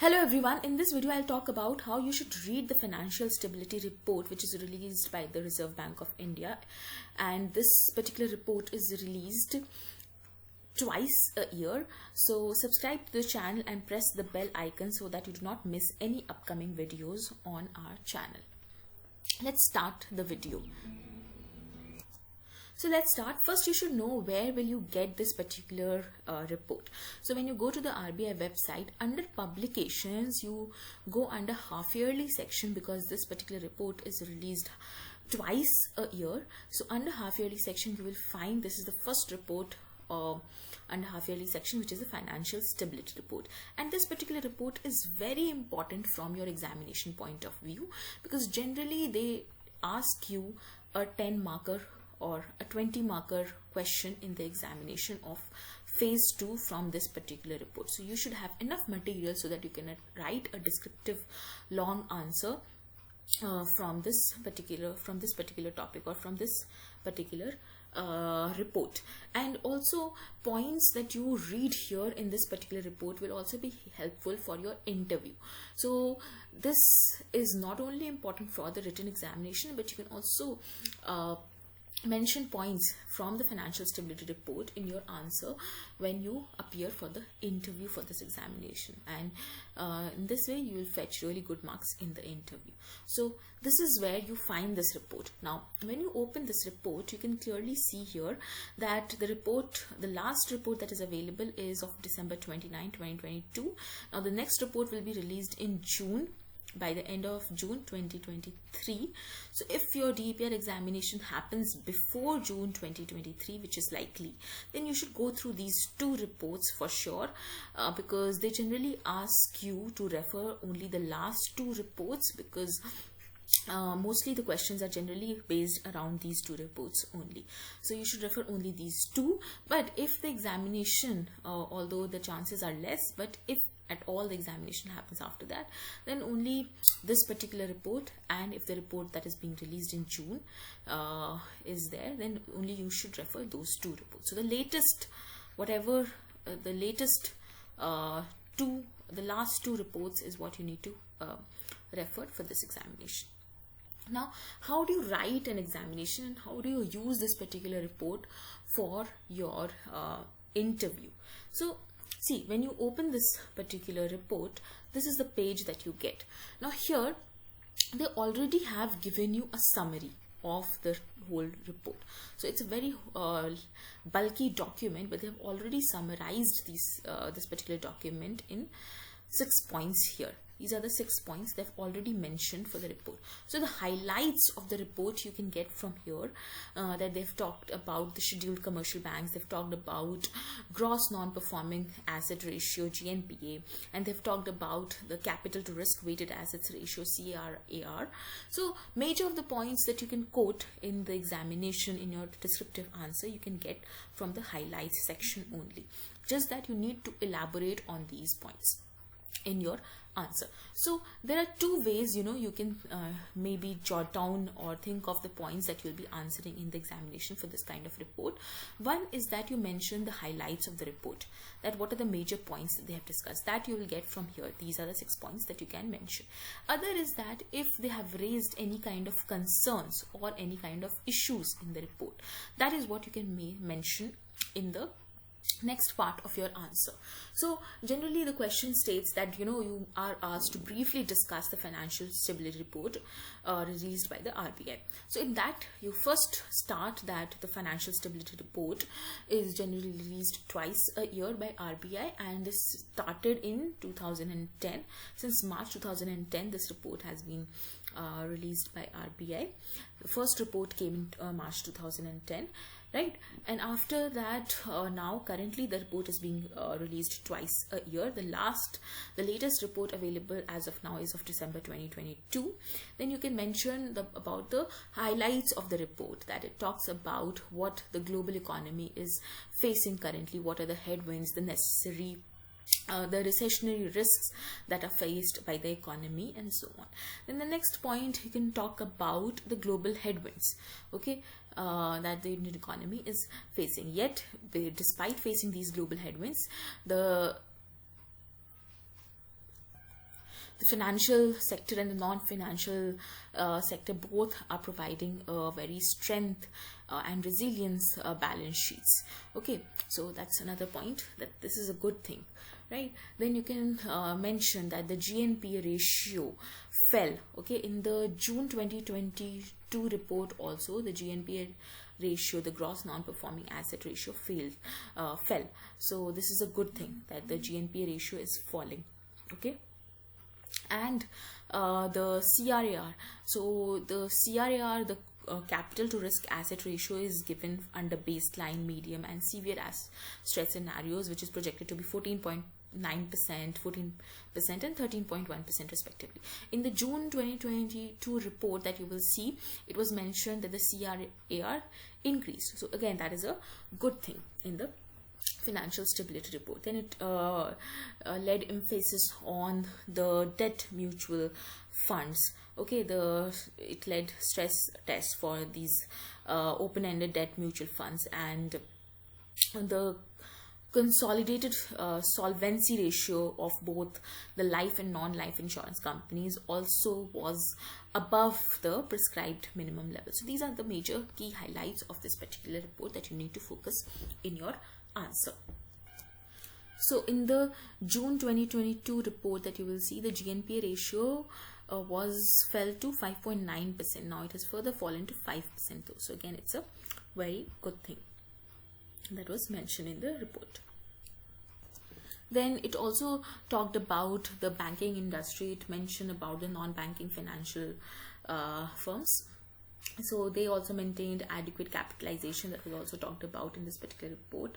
Hello everyone, in this video I'll talk about how you should read the financial stability report which is released by the Reserve Bank of India, and this particular report is released twice a year. So subscribe to the channel and press the bell icon so that you do not miss any upcoming videos on our channel. Let's start the video. So let's start. First, you should know where will you get this particular report. So when you go to the RBI website, under publications, you go under half yearly section because this particular report is released twice a year. So under half yearly section, you will find this is the first report under half yearly section, which is the financial stability report. And this particular report is very important from your examination point of view because generally they ask you a 10 marker or a 20 marker question in the examination of phase 2 from this particular report. So you should have enough material so that you can write a descriptive long answer from this particular topic or from this particular report. And also points that you read here in this particular report will also be helpful for your interview. So this is not only important for the written examination, but you can also mention points from the financial stability report in your answer when you appear for the interview for this examination, and in this way you will fetch really good marks in the interview. So this is where you find this report. Now when you open this report, you can clearly see here that the last report that is available is of December 29, 2022. Now the next report will be released in June, by the end of June 2023. So if your DEPR examination happens before June 2023, which is likely, then you should go through these two reports for sure, because they generally ask you to refer only the last two reports, because mostly the questions are generally based around these two reports only. So you should refer only these two. But if the examination, although the chances are less, but if at all the examination happens after that, then only this particular report, and if the report that is being released in June is there, then only you should refer those two reports. So the latest, the last two reports is what you need to refer for this examination. Now, how do you write an examination and how do you use this particular report for your interview? So see, when you open this particular report, this is the page that you get. Now here, they already have given you a summary of the whole report. So it's a very bulky document, but they have already summarized this particular document in 6 points here. These are the 6 points they've already mentioned for the report. So the highlights of the report you can get from here, that they've talked about the scheduled commercial banks, they've talked about gross non-performing asset ratio, GNPA, and they've talked about the capital to risk weighted assets ratio, CRAR. So major of the points that you can quote in the examination in your descriptive answer, you can get from the highlights section only. Just that you need to elaborate on these points in your answer. So there are two ways, you can maybe jot down or think of the points that you'll be answering in the examination for this kind of report. One is that you mention the highlights of the report, that what are the major points that they have discussed, that you will get from here. These are the 6 points that you can mention. Other is that if they have raised any kind of concerns or any kind of issues in the report, that is what you can mention in the next part of your answer. So generally the question states that you are asked to briefly discuss the financial stability report released by the RBI. So in that, you first start that the financial stability report is generally released twice a year by RBI, and this started in 2010. Since March 2010, this report has been released by RBI. The first report came in March 2010. Right, and after that, now currently the report is being released twice a year. The latest report available as of now is of December 2022. Then you can mention about the highlights of the report, that it talks about what the global economy is facing currently, what are the headwinds, the necessary the recessionary risks that are faced by the economy, and so on. Then the next point, you can talk about the global headwinds, okay, that the Indian economy is facing. Yet, despite facing these global headwinds, the the financial sector and the non-financial sector both are providing a very strength and resilience balance sheets. Okay, so that's another point, that this is a good thing, right? Then you can mention that the GNPA ratio fell. Okay, in the June 2022 report also, the GNPA ratio, the gross non-performing asset ratio, fell. So this is a good thing, that the GNPA ratio is falling. Okay, and the CRAR. So the CRAR, the capital to risk asset ratio, is given under baseline, medium and severe stress scenarios, which is projected to be 14.9%, 14% and 13.1% respectively. In the June 2022 report that you will see, it was mentioned that the CRAR increased. So again, that is a good thing in the financial stability report. Then it led emphasis on the debt mutual funds. Okay, it led stress tests for these open-ended debt mutual funds, and the consolidated solvency ratio of both the life and non-life insurance companies also was above the prescribed minimum level. So these are the major key highlights of this particular report that you need to focus in your answer. So in the June 2022 report that you will see, the GNPA ratio fell to 5.9%. Now it has further fallen to 5% though. So again, it's a very good thing that was mentioned in the report. Then it also talked about the banking industry. It mentioned about the non-banking financial firms. So they also maintained adequate capitalization, that was also talked about in this particular report.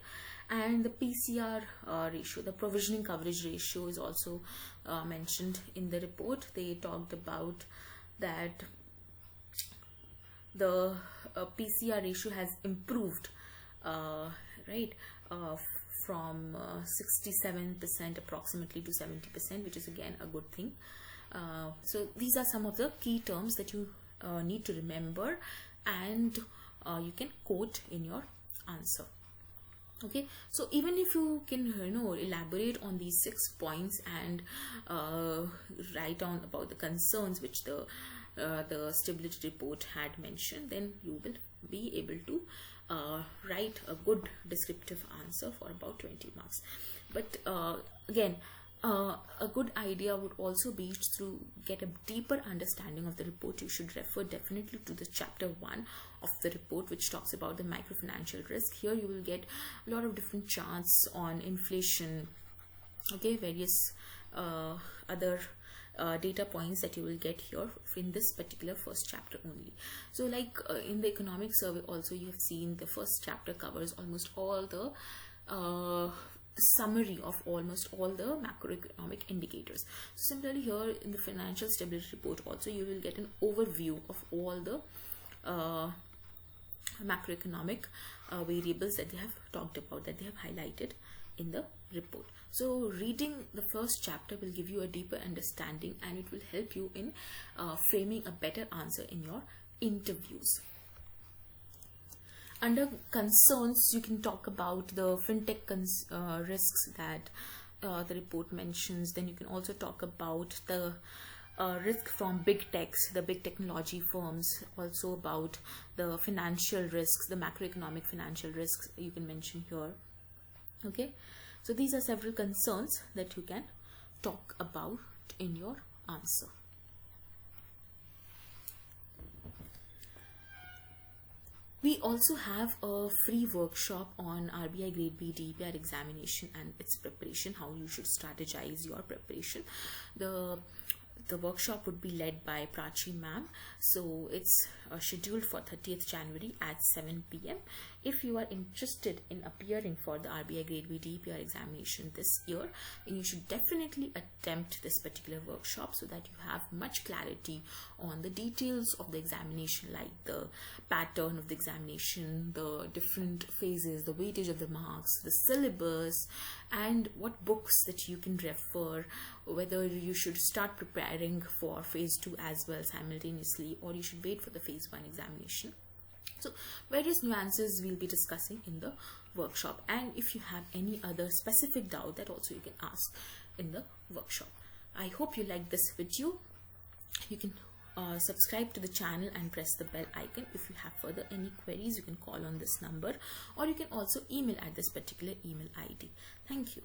And the PCR ratio, the provisioning coverage ratio, is also mentioned in the report. They talked about that the PCR ratio has improved, from 67% approximately to 70%, which is again a good thing. So these are some of the key terms that you need to remember, and you can quote in your answer. Okay, so even if you can elaborate on these 6 points and write down about the concerns which the stability report had mentioned, then you will be able to write a good descriptive answer for about 20 marks. But again, a good idea would also be to get a deeper understanding of the report. You should refer definitely to the chapter 1 of the report, which talks about the microfinancial risk. Here you will get a lot of different charts on inflation, okay, various other data points that you will get here in this particular first chapter only. So like in the economic survey also, you have seen the first chapter covers almost all the summary of almost all the macroeconomic indicators. So similarly here in the financial stability report also, you will get an overview of all the macroeconomic variables that they have talked about, that they have highlighted in the report. So reading the first chapter will give you a deeper understanding, and it will help you in framing a better answer in your interviews. Under concerns, you can talk about the fintech risks that the report mentions. Then you can also talk about the risk from big techs, the big technology firms, also about the financial risks, the macroeconomic financial risks you can mention here. Okay, so these are several concerns that you can talk about in your answer. We also have a free workshop on RBI Grade B DEPR examination and its preparation, how you should strategize your preparation. The workshop would be led by Aditi Mam. So it's scheduled for 30th January at 7 p.m. If you are interested in appearing for the RBI Grade B DEPR examination this year, then you should definitely attempt this particular workshop so that you have much clarity on the details of the examination, like the pattern of the examination, the different phases, the weightage of the marks, the syllabus, and what books that you can refer, whether you should start preparing for phase 2 as well simultaneously, or you should wait for the phase 1 examination. So various nuances we'll be discussing in the workshop, and if you have any other specific doubt, that also you can ask in the workshop. I hope you like this video. You can subscribe to the channel and press the bell icon. If you have further any queries, you can call on this number, or you can also email at this particular email ID. Thank you.